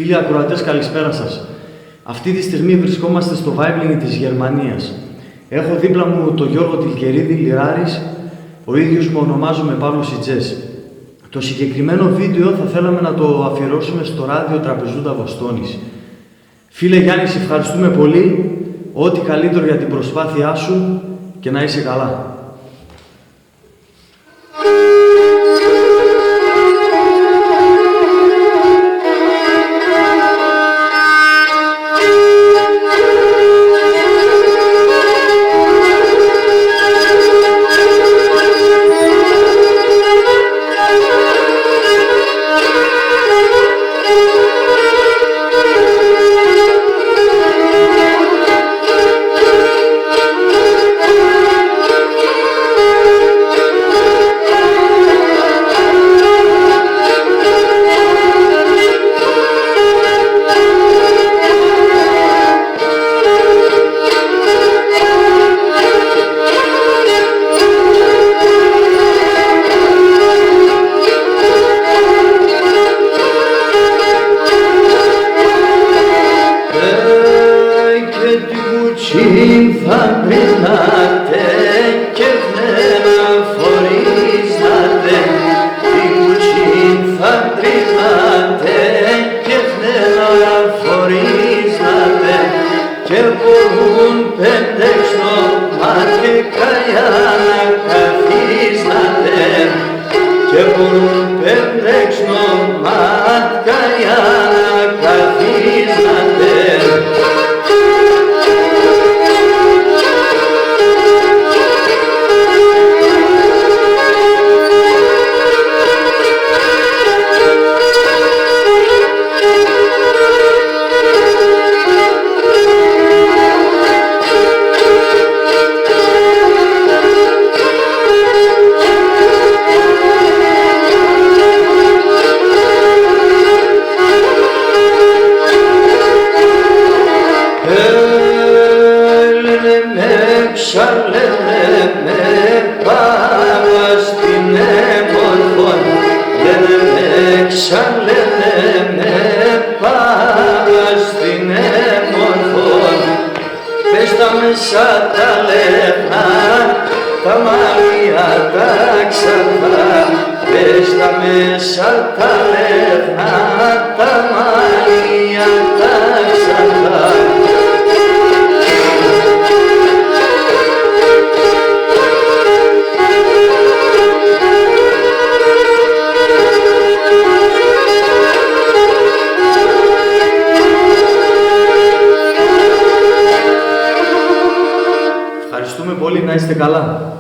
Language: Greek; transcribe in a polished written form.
Φίλοι ακροατές, καλησπέρα σας. Αυτή τη στιγμή βρισκόμαστε στο Βάιμπλινγκ της Γερμανίας. Έχω δίπλα μου τον Γιώργο Τιλκερίδη, λιράρης, ο ίδιος που ονομάζομαι Παύλος Ιτζές. Το συγκεκριμένο βίντεο θα θέλαμε να το αφιερώσουμε στο ράδιο Τραπεζούντα Βοστόνης. Φίλε Γιάννη, σε ευχαριστούμε πολύ. Ό,τι καλύτερο για την προσπάθειά σου και να είσαι καλά. Θα περνάτε και δεν αφορίζατε, την κουτσίν θα περνάτε και δεν αφορίζατε, και μπορούν πέντε ξνομάτικα για να καθίζατε, και μπορούν πέντε ξνομάτικα για να καθίζατε. Ξαλένε με πάρα στην έμορφον, λένε με ξαλένε με πάρα στην έμορφον. Πες τα μέσα τα λεφτά, τα μαλλιά τα ξανθά, πες τα μέσα τα λεφτά, τα μαλλιά τα ξανθά. Ευχαριστούμε πολύ, να είστε καλά.